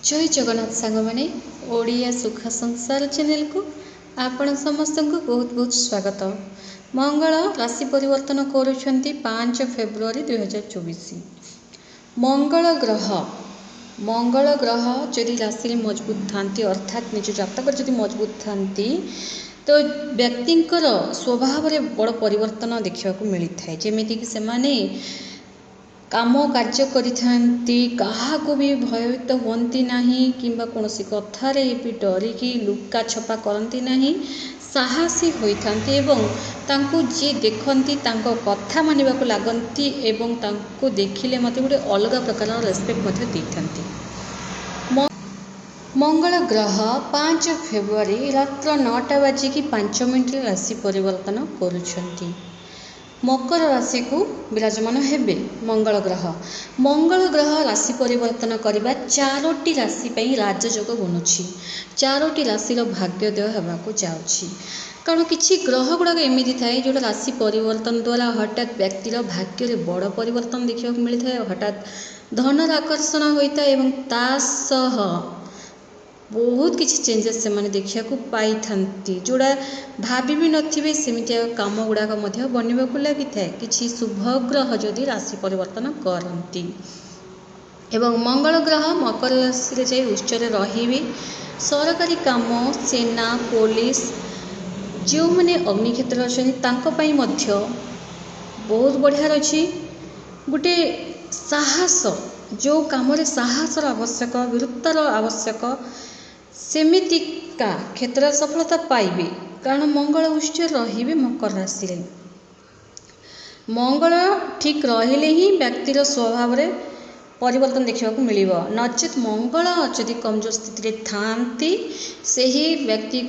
जय जगन्नाथ सांग मैंने ओडिया सुख संसार चैनल को आपण समस्त को बहुत बहुत स्वागत। मंगल राशि परिवर्तन करुछंती 5 फेब्रुआरी 2024। मंगल ग्रह जदि राशि मजबूत थांती अर्थात निज जातक जदि मजबूत थांती तो व्यक्ति स्वभाव में बड़ परिवर्तन देखा मिलता है। जमीक से माने काम कार्य करिथांती काहाको भी भयभीत हुअंती नहीं किंबा कौनसी कथारे भी डरिकी लुका छपा करती नहीं, साहसी होइथांती एवं तांको जे देखती तांको कथा मानिबाको लागंती एवं तांको देखिले मते गोटे अलग प्रकार रेस्पेक्ट मते देथांती। मंगल ग्रह 5 फेब्रुआरी रात्र 9:05 राशि परिवर्तन करुछंती। मकर राशि को विराजमान हेबे मंगल ग्रह राशि परिवर्तन करने 4टी राशि राजयोग बनुची। 4टी राशि भाग्योदय होगाकू जाउची। कारण किसी ग्रह गुड़ाक एमती थाए जो राशि परिवर्तन द्वारा हठात व्यक्तिर भाग्य रे बड़ परिवर्तन देखा मिलता है। हठात धनर आकर्षण होता है एवं तासह बहुत किसी चेंजेस से माने देखा पाई थांती जोड़ा भाभी भी नथिबे सेमितिया काम गुड़ाक बनवाक लगी थाए। किसी शुभ ग्रह जदि राशि परिवर्तन करती एवं मंगल ग्रह मकर राशि रे जाई उच्चरे रहिबे। सरकारी काम सेना पुलिस जो मैंने अग्नि क्षेत्र अच्छे बहुत बढ़िया रही। गोटे साहस जो कम साहसर आवश्यक वीरतार आवश्यक सेमितिका क्षेत्र सफलता पाइबे। कारण मंगल उच्च रहिबे मकर राशि रे। मंगल ठीक रहिले ही व्यक्तिर स्वभाव रे परिवर्तन देखा मिलिबो। नचेत मंगल जदि कमजोर स्थिति रे थांती सही व्यक्ति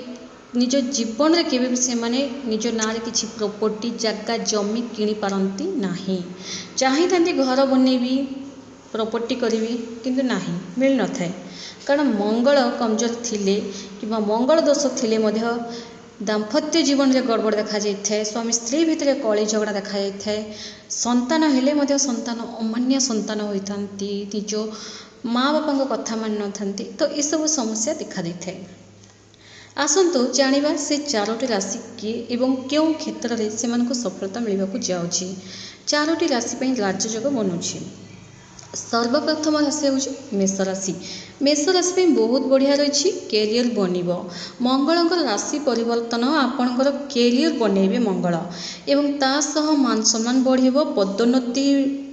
निज जीवन रे केबे भी से माने निज नारे किछि प्रॉपर्टी जगह जमी किनी पारंती नाही। चाहि थांती घर बनेबी प्रॉपर्टी करी किंतु नाही मिल न थाए। कारण मंगल कमजोर थिले किंबा मंगल दोष थिले मध्य दाम्पत्य जीवन रे गड़बड़ देखा जाए। स्वामी स्त्री भितर कली झगड़ा देखा जाए। संतान हेले मध्य संतान अमान्य संतान होइथांती निज माँ बापा कथा मान न थांती। तो ये सब समस्या देखा देता है। आसंतु जानिबा से 4टी राशि किए एवं क्यों क्षेत्र में से सफलता मिलवाक जाउची। 4टी राशि पर राजयोग बनुची। सर्वप्रथम राशि हूँ मेष राशि। मेष राशि बहुत बढ़िया रही। कैरियर बनिब मंगल राशि परिवर्तन आपणकर कैरियर बनइबे मंगल एवं तासह मान सम्मान बढ़िब। पदोन्नति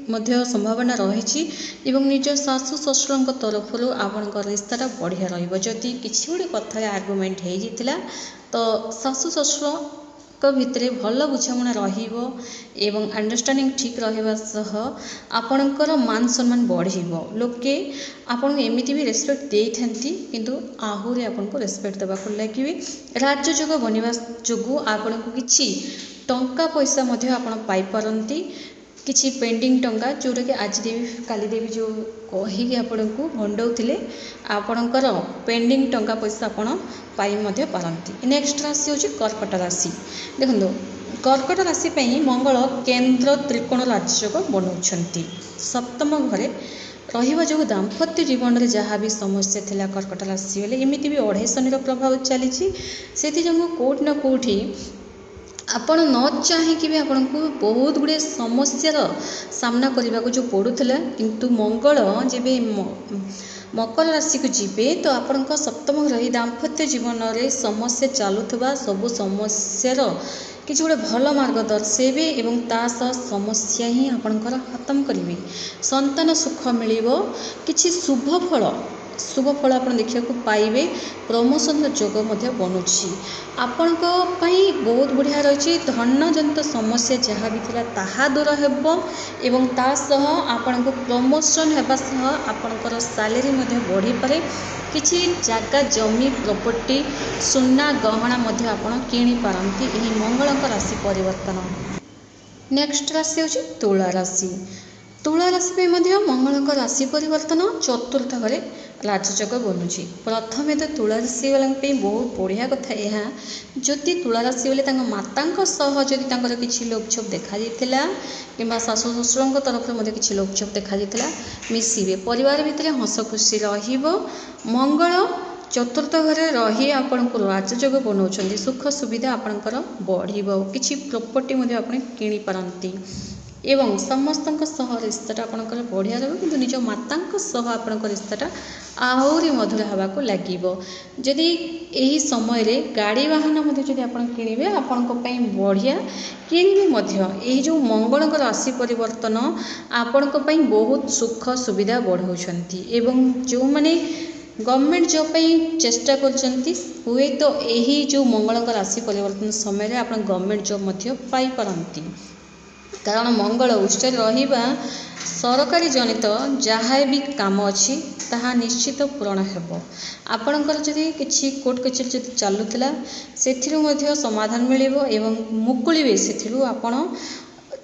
मध्य संभावना रही एवं निज सासु ससुर तरफ आपणकर रिश्ता बढ़िया रहिबो। जदि किसी गोटे कथा आर्गुमेंट हो जाता तो सासु ससुर भितर भल बुझामणा रहिबो एवं अंडरस्टैंडिंग ठीक रहिबा सह आपणकर मान सम्मान बढ़िबो। लोके आपन एमिति भी रेस्पेक्ट देई थांती किंतु आहुरे आपनको रेस्पेक्ट देबाक लागिबे। राजयोग बनिबा जोगु आपनको किछि टंका पैसा मध्य आपण पाई पारंती। किछि पेंडिंग टंका जोटा कि आज देवी काली देवी जो कहिके आपनको भंडौथिले आपणकर पेंडिंग टंका पैसा आपण पाई मध्य पारंती। नेक्स्ट राशि होची कर्कट राशि। देखो कर्कट राशि मंगल केंद्र त्रिकोण राजयोग बनाउछंती। सप्तम घरे रहिबा जो दाम्पत्य जीवन में जहाँ भी समस्या थिला कर्कट राशि वाले एमती भी 2.5 शनि प्रभाव चली कोटि ना कोठी आपण न चाहिए भी आपन को बहुत गुड़े समस्यार सामना करने को जो पड़ूला। किंतु मंगल जेबे मकर राशि को जीवे तो आपण सप्तम रही दाम्पत्य जीवन में समस्या चलुवा सबु समस्यार कि गोटे भल मार्ग दर्शेबे एवं ता सह समस्या ही आपणकर खत्म करेंगे। संतान सुख मिल कि शुभ फल आप देखा पाइबे। प्रमोशन जोग बनुची आपण बहुत बढ़िया रही। धन जनित समस्या जहाँ भी थिला ताहा दूर हेबो एवं ता सह आपण को प्रमोशन हेबा सह आपणकर सैलरी बढ़ी पारे। किछि जगह जमी प्रॉपर्टी सुना गहना मध्य आपण किणी पारंती एही मंगलक राशि परिवर्तन। नेक्स्ट राशि होची तुला राशि। ତୁଳା ରାଶି ପାଇଁ ମଧ୍ୟ ମଙ୍ଗଳଙ୍କ ରାଶି ପରିବର୍ତ୍ତନ ଚତୁର୍ଥ ଘରେ ରାଜଯୋଗ ବନୁଛି। ପ୍ରଥମେ ତ ତୁଳା ରାଶି ବାଲାଙ୍କ ପାଇଁ ବହୁତ ବଢ଼ିଆ କଥା ଏହା, ଯଦି ତୁଳା ରାଶି ବାଲେ ତାଙ୍କ ମାତାଙ୍କ ସହ ଯଦି ତାଙ୍କର କିଛି ଲୋପଛୋପ ଦେଖାଯାଇଥିଲା କିମ୍ବା ଶାଶୁ ଶ୍ୱଶୁରଙ୍କ ତରଫରୁ ମଧ୍ୟ କିଛି ଲୋପଛୋପ ଦେଖାଯାଇଥିଲା, ମିଶିବେ, ପରିବାର ଭିତରେ ହସ ଖୁସି ରହିବ। ମଙ୍ଗଳ ଚତୁର୍ଥ ଘରେ ରହି ଆପଣଙ୍କୁ ରାଜଯୋଗ ବନାଉଛନ୍ତି, ସୁଖ ସୁବିଧା ଆପଣଙ୍କର ବଢ଼ିବ, କିଛି ପ୍ରପର୍ଟି ମଧ୍ୟ ଆପଣ କିଣିପାରନ୍ତି ଏବଂ ସମସ୍ତଙ୍କ ସହ ରିସ୍ତାଟା ଆପଣଙ୍କର ବଢ଼ିଆ ରହିବ, କିନ୍ତୁ ନିଜ ମାତାଙ୍କ ସହ ଆପଣଙ୍କ ରିସ୍ତାଟା ଆହୁରି ମଧୁର ହେବାକୁ ଲାଗିବ। ଯଦି ଏହି ସମୟରେ ଗାଡ଼ି ବାହନ ମଧ୍ୟ ଯଦି ଆପଣ କିଣିବେ ଆପଣଙ୍କ ପାଇଁ ବଢ଼ିଆ, କିଣିବେ ମଧ୍ୟ। ଏହି ଯେଉଁ ମଙ୍ଗଳଙ୍କ ରାଶି ପରିବର୍ତ୍ତନ ଆପଣଙ୍କ ପାଇଁ ବହୁତ ସୁଖ ସୁବିଧା ବଢ଼ାଉଛନ୍ତି ଏବଂ ଯେଉଁମାନେ ଗଭର୍ଣ୍ଣମେଣ୍ଟ ଜବ୍ ପାଇଁ ଚେଷ୍ଟା କରୁଛନ୍ତି, ହୁଏତ ଏହି ଯେଉଁ ମଙ୍ଗଳଙ୍କ ରାଶି ପରିବର୍ତ୍ତନ ସମୟରେ ଆପଣ ଗଭର୍ଣ୍ଣମେଣ୍ଟ ଜବ୍ ମଧ୍ୟ ପାଇପାରନ୍ତି। କାରଣ ମଙ୍ଗଳ ଉଚ୍ଚରେ ରହିବା ସରକାରୀ ଜନିତ ଯାହା ବି କାମ ଅଛି ତାହା ନିଶ୍ଚିତ ପୂରଣ ହେବ। ଆପଣଙ୍କର ଯଦି କିଛି କୋର୍ଟ କଚେରୀ ଯଦି ଚାଲୁଥିଲା ସେଥିରୁ ମଧ୍ୟ ସମାଧାନ ମିଳିବ ଏବଂ ମୁକୁଳିବେ ସେଥିରୁ। ଆପଣ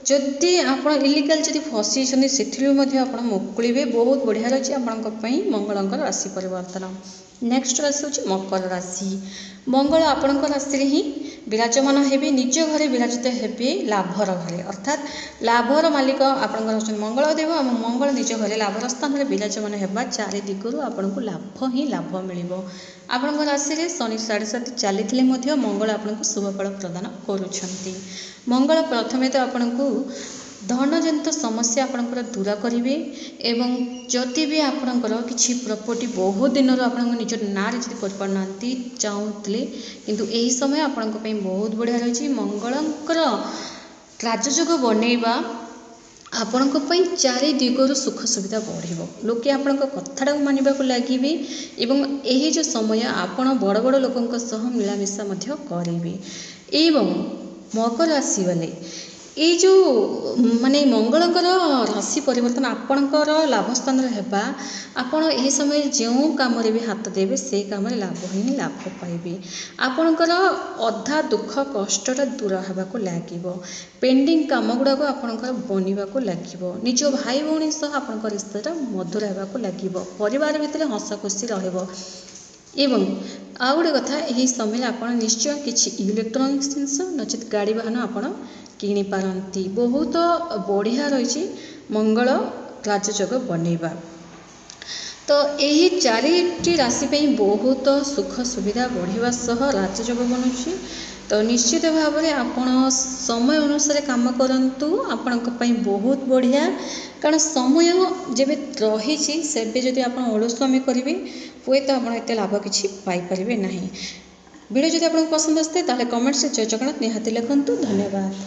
ଯଦି ଆପଣ ଇଲିଗାଲ ଯଦି ଫସିଛନ୍ତି ସେଥିରୁ ମଧ୍ୟ ଆପଣ ମୁକୁଳିବେ। ବହୁତ ବଢ଼ିଆ ରହିଛି ଆପଣଙ୍କ ପାଇଁ ମଙ୍ଗଳଙ୍କର ରାଶି ପରିବର୍ତ୍ତନ। ନେକ୍ସଟ ରାଶି ହେଉଛି ମକର ରାଶି। ମଙ୍ଗଳ ଆପଣଙ୍କ ରାଶିରେ ହିଁ ବିରାଜମାନ ହେବେ, ନିଜ ଘରେ ବିରାଜିତ ହେବେ, ଲାଭର ଘରେ, ଅର୍ଥାତ୍ ଲାଭର ମାଲିକ ଆପଣଙ୍କର ହେଉଛନ୍ତି ମଙ୍ଗଳ ଦେବ ଏବଂ ମଙ୍ଗଳ ନିଜ ଘରେ ଲାଭର ସ୍ଥାନରେ ବିରାଜମାନ ହେବା ଚାରି ଦିଗରୁ ଆପଣଙ୍କୁ ଲାଭ ହିଁ ଲାଭ ମିଳିବ। ଆପଣଙ୍କ ରାଶିରେ ଶନି 7.5 ଚାଲିଥିଲେ ମଧ୍ୟ ମଙ୍ଗଳ ଆପଣଙ୍କୁ ଶୁଭ ଫଳ ପ୍ରଦାନ କରୁଛନ୍ତି। ମଙ୍ଗଳ ପ୍ରଥମେ ତ ଆପଣଙ୍କୁ ଧନଜନିତ ସମସ୍ୟା ଆପଣଙ୍କର ଦୂର କରିବେ ଏବଂ ଯଦି ବି ଆପଣଙ୍କର କିଛି ପ୍ରପର୍ଟି ବହୁତ ଦିନରୁ ଆପଣଙ୍କ ନିଜ ନାଁରେ ଯଦି କରିପାରୁନାହାନ୍ତି ଚାହୁଁଥିଲେ, କିନ୍ତୁ ଏହି ସମୟ ଆପଣଙ୍କ ପାଇଁ ବହୁତ ବଢ଼ିଆ ରହିଛି। ମଙ୍ଗଳଙ୍କର ରାଜଯୋଗ ବନେଇବା ଆପଣଙ୍କ ପାଇଁ ଚାରି ଦିଗରୁ ସୁଖ ସୁବିଧା ବଢ଼ିବ, ଲୋକେ ଆପଣଙ୍କ କଥାଟାକୁ ମାନିବାକୁ ଲାଗିବେ ଏବଂ ଏହି ଯେଉଁ ସମୟ ଆପଣ ବଡ଼ ବଡ଼ ଲୋକଙ୍କ ସହ ମିଳାମିଶା ମଧ୍ୟ କରିବେ। ଏବଂ ମକର ରାଶି ବାଲେ ଏଇ ଯେଉଁ ମଙ୍ଗଳଙ୍କର ରାଶି ପରିବର୍ତ୍ତନ ଆପଣଙ୍କର ଲାଭ ସ୍ଥାନରେ ହେବା, ଆପଣ ଏହି ସମୟରେ ଯେଉଁ କାମରେ ବି ହାତ ଦେବେ ସେହି କାମରେ ଲାଭ ହିଁ ଲାଭ ପାଇବେ। ଆପଣଙ୍କର ଅଧା ଦୁଃଖ କଷ୍ଟଟା ଦୂର ହେବାକୁ ଲାଗିବ, ପେଣ୍ଡିଂ କାମ ଗୁଡ଼ାକ ଆପଣଙ୍କର ବନିବାକୁ ଲାଗିବ, ନିଜ ଭାଇ ଭଉଣୀ ସହ ଆପଣଙ୍କ ରିସ୍ତାଟା ମଧୁର ହେବାକୁ ଲାଗିବ, ପରିବାର ଭିତରେ ହସ ଖୁସି ରହିବ। ଏବଂ ଆଉ ଗୋଟେ କଥା, ଏହି ସମୟରେ ଆପଣ ନିଶ୍ଚୟ କିଛି ଇଲେକ୍ଟ୍ରୋନିକ୍ସ ଜିନିଷ ନଚେତ୍ ଗାଡ଼ି ବାହନ ଆପଣ କିଣିପାରନ୍ତି। ବହୁତ ବଢ଼ିଆ ରହିଛି ମଙ୍ଗଳ ରାଜଯୋଗ ବନେଇବା। ତ ଏହି ଚାରିଟି ରାଶି ପାଇଁ ବହୁତ ସୁଖ ସୁବିଧା ବଢ଼ିବା ସହ ରାଜଯୋଗ ବନୁଛି। ତ ନିଶ୍ଚିତ ଭାବରେ ଆପଣ ସମୟ ଅନୁସାରେ କାମ କରନ୍ତୁ, ଆପଣଙ୍କ ପାଇଁ ବହୁତ ବଢ଼ିଆ। କାରଣ ସମୟ ଯେବେ ରହିଛି ସେବେ ଯଦି ଆପଣ ଅଳସୁଆମି କରିବେ ହୁଏତ ଆପଣ ଏତେ ଲାଭ କିଛି ପାଇପାରିବେ ନାହିଁ। ଭିଡ଼ିଓ ଯଦି ଆପଣଙ୍କୁ ପସନ୍ଦ ଆସିଥାଏ ତାହେଲେ କମେଣ୍ଟସରେ ଜୟ ଜଗନ୍ନାଥ ନିହାତି ଲେଖନ୍ତୁ। ଧନ୍ୟବାଦ।